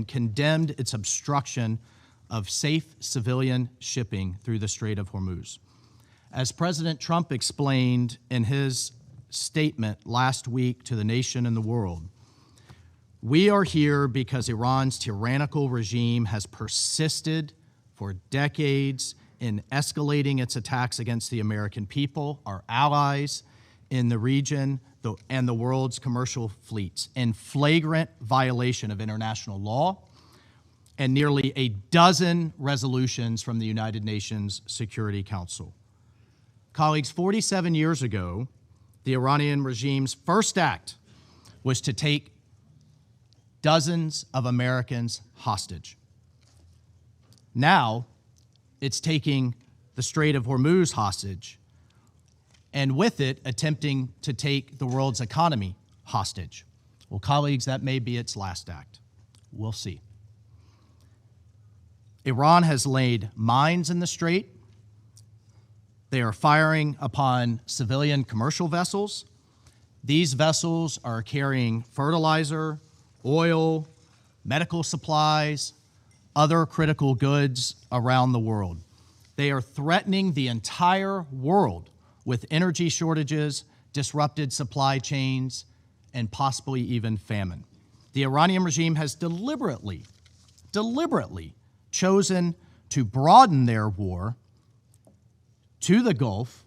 and condemned its obstruction of safe civilian shipping through the Strait of Hormuz. As President Trump explained in his statement last week to the nation and the world, we are here because Iran's tyrannical regime has persisted for decades in escalating its attacks against the American people, our allies in the region, and the world's commercial fleets, in flagrant violation of international law and nearly a dozen resolutions from the United Nations Security Council. Colleagues, 47 years ago, the Iranian regime's first act was to take dozens of Americans hostage. Now, it's taking the Strait of Hormuz hostage, and with it, attempting to take the world's economy hostage. Well, colleagues, that may be its last act. We'll see. Iran has laid mines in the strait. They are firing upon civilian commercial vessels. These vessels are carrying fertilizer, oil, medical supplies, other critical goods around the world. They are threatening the entire world with energy shortages, disrupted supply chains, and possibly even famine. The Iranian regime has deliberately chosen to broaden their war to the Gulf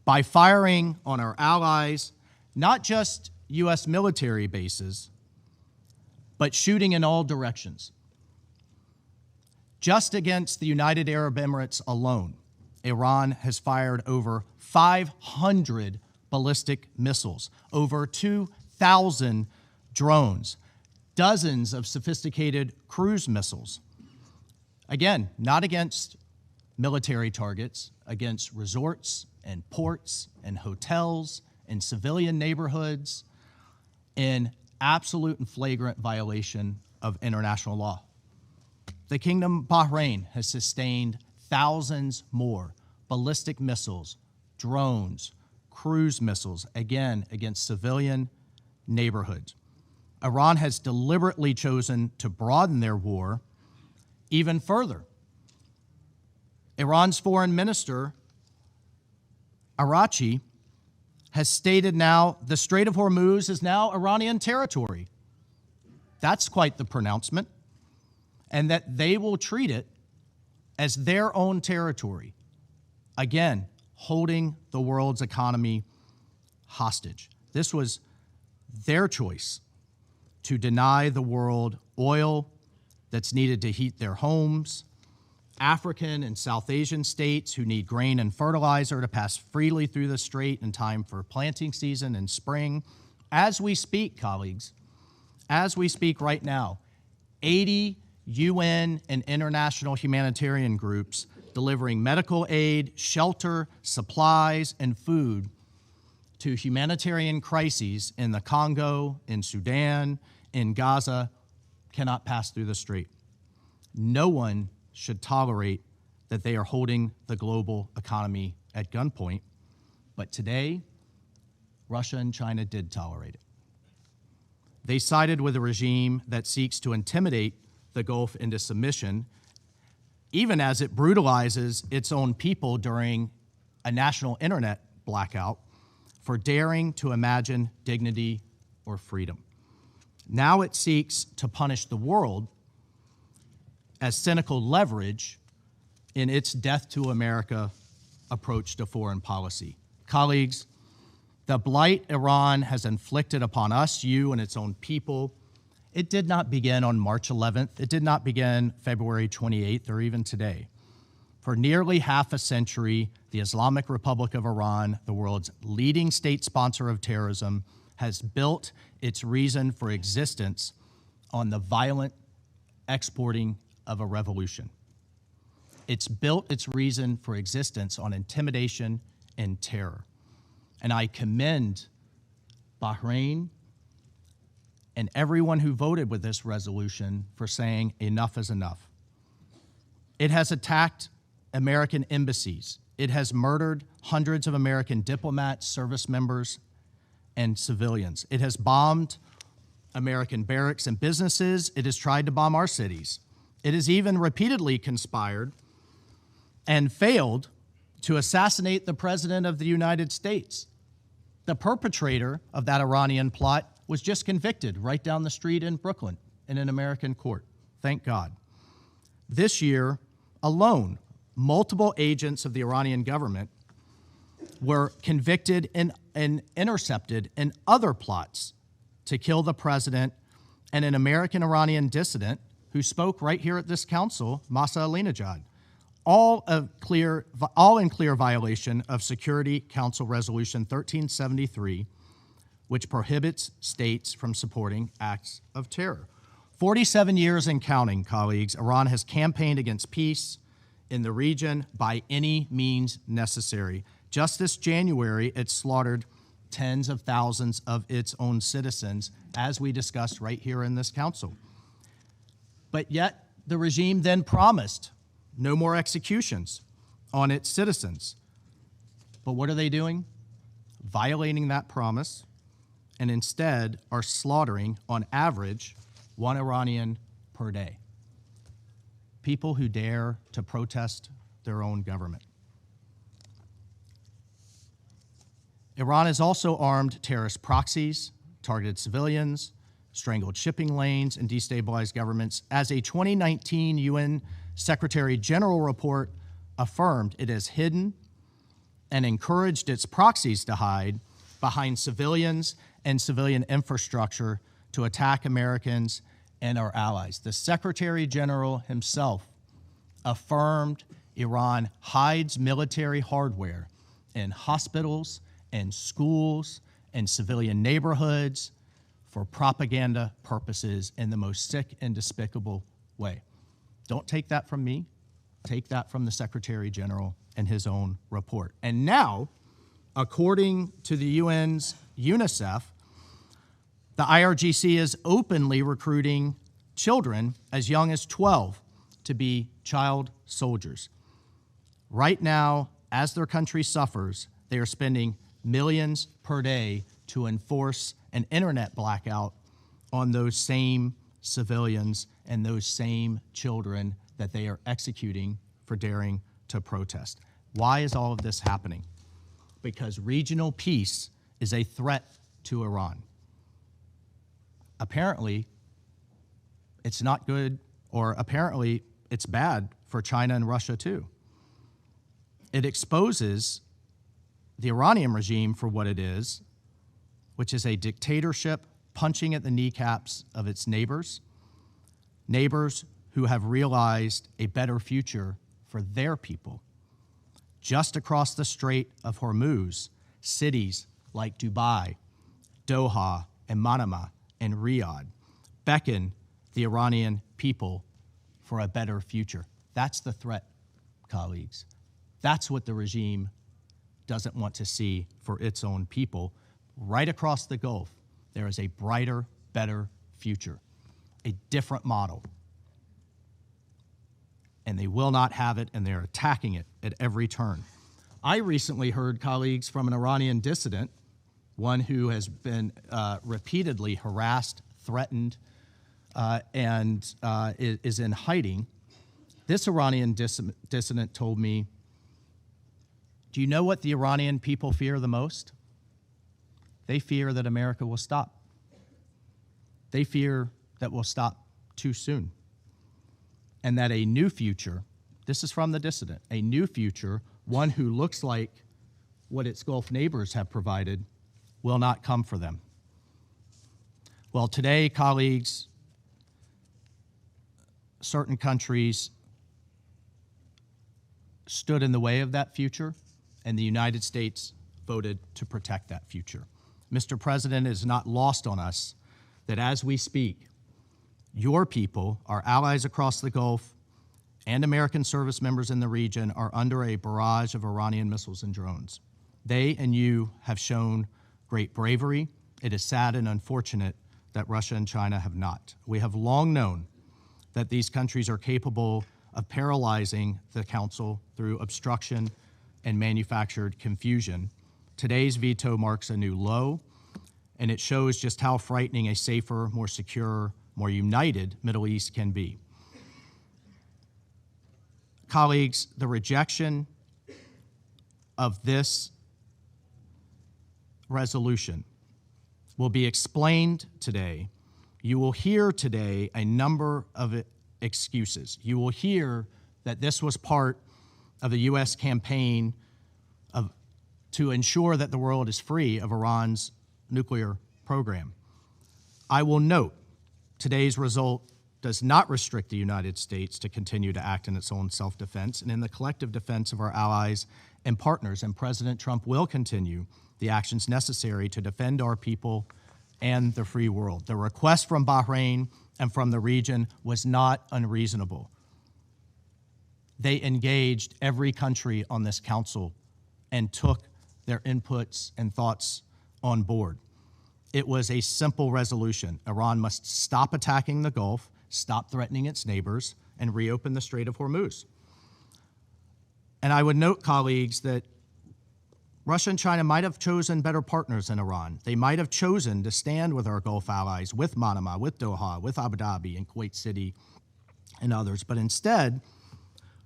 by firing on our allies, not just U.S. military bases, but shooting in all directions. Just against the United Arab Emirates alone, Iran has fired over 500 ballistic missiles, over 2,000 drones, dozens of sophisticated cruise missiles. Again, not against military targets, against resorts and ports and hotels and civilian neighborhoods in absolute and flagrant violation of international law. The Kingdom of Bahrain has sustained thousands more ballistic missiles, drones, cruise missiles, again, against civilian neighborhoods. Iran has deliberately chosen to broaden their war even further. Iran's foreign minister, Araghchi, has stated now the Strait of Hormuz is now Iranian territory. That's quite the pronouncement. And that they will treat it as their own territory. Again, holding the world's economy hostage. This was their choice to deny the world oil that's needed to heat their homes, African and South Asian states who need grain and fertilizer to pass freely through the strait in time for planting season in spring. As we speak, colleagues, as we speak right now, 80 UN and international humanitarian groups delivering medical aid, shelter, supplies, and food to humanitarian crises in the Congo, in Sudan, in Gaza, cannot pass through the strait. No one should tolerate that they are holding the global economy at gunpoint, but today, Russia and China did tolerate it. They sided with a regime that seeks to intimidate the Gulf into submission, even as it brutalizes its own people during a national internet blackout for daring to imagine dignity or freedom. Now it seeks to punish the world as cynical leverage in its death to America approach to foreign policy. Colleagues, the blight Iran has inflicted upon us, you, and its own people, it did not begin on March 11th. It did not begin February 28th or even today. For nearly half a century, the Islamic Republic of Iran, the world's leading state sponsor of terrorism, has built its reason for existence on the violent exporting of a revolution. It's built its reason for existence on intimidation and terror. And I commend Bahrain and everyone who voted with this resolution for saying enough is enough. It has attacked American embassies. It has murdered hundreds of American diplomats, service members, and civilians. It has bombed American barracks and businesses. It has tried to bomb our cities. It has even repeatedly conspired and failed to assassinate the President of the United States. The perpetrator of that Iranian plot was just convicted right down the street in Brooklyn in an American court. Thank God. This year alone, multiple agents of the Iranian government were convicted and intercepted in other plots to kill the president and an American-Iranian dissident who spoke right here at this council, Masa Alinejad, all in clear violation of Security Council Resolution 1373, which prohibits states from supporting acts of terror. 47 years and counting, colleagues, Iran has campaigned against peace in the region by any means necessary. Just this January, it slaughtered tens of thousands of its own citizens, as we discussed right here in this council. But yet, the regime then promised no more executions on its citizens. But what are they doing? Violating that promise, and instead are slaughtering, on average, 1 Iranian per day. People who dare to protest their own government. Iran has also armed terrorist proxies, targeted civilians, strangled shipping lanes, and destabilized governments. As a 2019 UN Secretary General report affirmed, it has hidden and encouraged its proxies to hide behind civilians and civilian infrastructure to attack Americans and our allies. The Secretary General himself affirmed Iran hides military hardware in hospitals and schools and civilian neighborhoods for propaganda purposes in the most sick and despicable way. Don't take that from me. Take that from the Secretary General and his own report. And now, according to the UN's UNICEF, the IRGC is openly recruiting children as young as 12 to be child soldiers. Right now, as their country suffers, they are spending millions per day to enforce an internet blackout on those same civilians and those same children that they are executing for daring to protest. Why is all of this happening? Because regional peace is a threat to Iran. Apparently, it's not good, or apparently it's bad for China and Russia too. It exposes the Iranian regime for what it is, which is a dictatorship punching at the kneecaps of its neighbors who have realized a better future for their people. Just across the Strait of Hormuz, cities like Dubai, Doha, and Manama, and Riyadh beckon the Iranian people for a better future. That's the threat, colleagues. That's what the regime doesn't want to see for its own people. Right across the Gulf, there is a brighter, better future, a different model. And they will not have it, and they're attacking it at every turn. I recently heard, colleagues, from an Iranian dissident, one who has been repeatedly harassed, threatened, and is in hiding. This Iranian dissident told me, do you know what the Iranian people fear the most? They fear that America will stop. They fear that we'll stop too soon. And that a new future, this is from the dissident, a new future, one who looks like what its Gulf neighbors have provided, will not come for them. Well, today, colleagues, certain countries stood in the way of that future, and the United States voted to protect that future. Mr. President, it is not lost on us that as we speak, your people, our allies across the Gulf, and American service members in the region are under a barrage of Iranian missiles and drones. They and you have shown great bravery. It is sad and unfortunate that Russia and China have not. We have long known that these countries are capable of paralyzing the Council through obstruction and manufactured confusion. Today's veto marks a new low, and it shows just how frightening a safer, more secure, more united Middle East can be. Colleagues, the rejection of this resolution will be explained today. You will hear today a number of excuses. You will hear that this was part of the U.S. campaign to ensure that the world is free of Iran's nuclear program. I will note today's result does not restrict the United States to continue to act in its own self-defense and in the collective defense of our allies and partners, and President Trump will continue the actions necessary to defend our people and the free world. The request from Bahrain and from the region was not unreasonable. They engaged every country on this council and took their inputs and thoughts on board. It was a simple resolution. Iran must stop attacking the Gulf, stop threatening its neighbors, and reopen the Strait of Hormuz. And I would note, colleagues, that Russia and China might have chosen better partners than Iran. They might have chosen to stand with our Gulf allies, with Manama, with Doha, with Abu Dhabi and Kuwait City and others. But instead,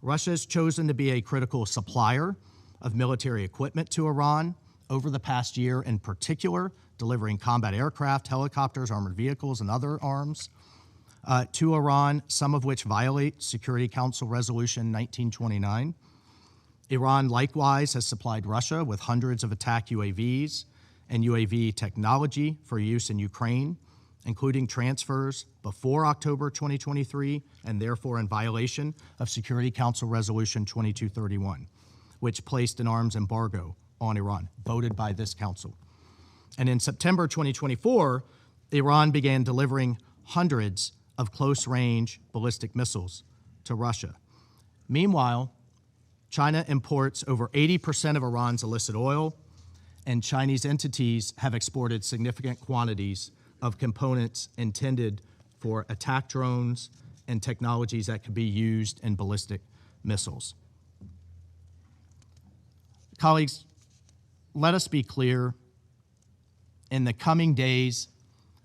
Russia has chosen to be a critical supplier of military equipment to Iran over the past year, in particular, delivering combat aircraft, helicopters, armored vehicles, and other arms to Iran, some of which violate Security Council Resolution 1929. Iran likewise has supplied Russia with hundreds of attack UAVs and UAV technology for use in Ukraine, including transfers before October 2023, and therefore in violation of Security Council Resolution 2231, which placed an arms embargo on Iran, voted by this council. And in September 2024, Iran began delivering hundreds of close-range ballistic missiles to Russia. Meanwhile, China imports over 80% of Iran's illicit oil, and Chinese entities have exported significant quantities of components intended for attack drones and technologies that could be used in ballistic missiles. Colleagues, let us be clear. In the coming days,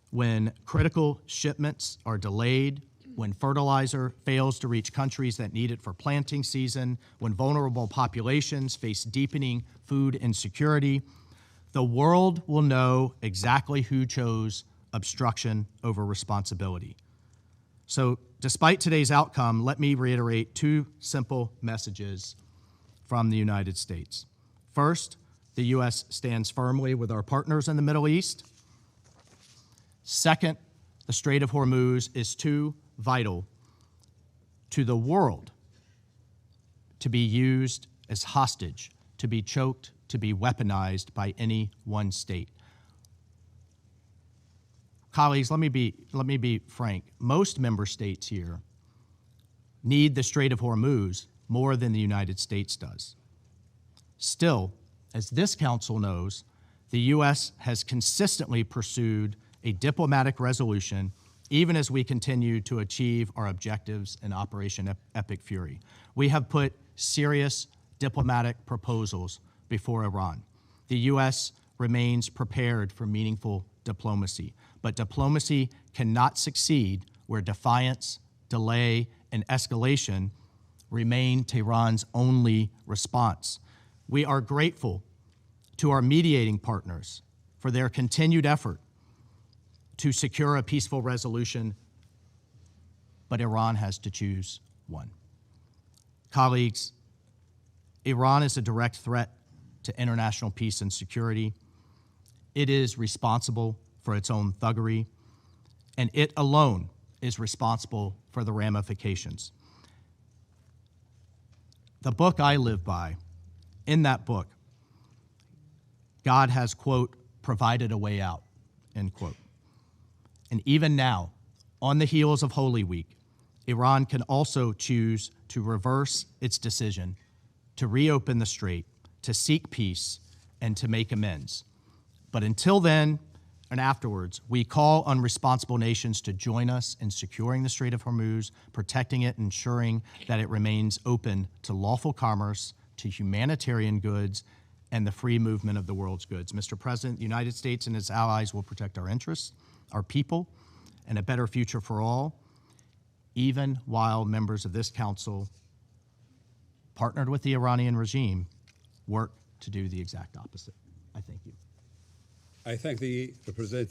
when critical shipments are delayed, when fertilizer fails to reach countries that need it for planting season, when vulnerable populations face deepening food insecurity, the world will know exactly who chose obstruction over responsibility. So, despite today's outcome, let me reiterate two simple messages from the United States. First, the U.S. stands firmly with our partners in the Middle East. Second, the Strait of Hormuz is too vital to the world to be used as hostage, to be choked, to be weaponized by any one state. Colleagues, let me be frank. Most member states here need the Strait of Hormuz more than the United States does. Still, as this council knows, the U.S. has consistently pursued a diplomatic resolution, even as we continue to achieve our objectives in Operation Epic Fury. We have put serious diplomatic proposals before Iran. The U.S. remains prepared for meaningful diplomacy, but diplomacy cannot succeed where defiance, delay, and escalation remain Tehran's only response. We are grateful to our mediating partners for their continued effort to secure a peaceful resolution, but Iran has to choose one. Colleagues, Iran is a direct threat to international peace and security. It is responsible for its own thuggery, and it alone is responsible for the ramifications. The book I live by, in that book, God has, quote, provided a way out, end quote. And even now, on the heels of Holy Week, Iran can also choose to reverse its decision to reopen the strait, to seek peace, and to make amends. But until then and afterwards, we call on responsible nations to join us in securing the Strait of Hormuz, protecting it, ensuring that it remains open to lawful commerce, to humanitarian goods, and the free movement of the world's goods. Mr. President, the United States and its allies will protect our interests, our people, and a better future for all, even while members of this council, partnered with the Iranian regime, work to do the exact opposite. I thank you. I thank the President.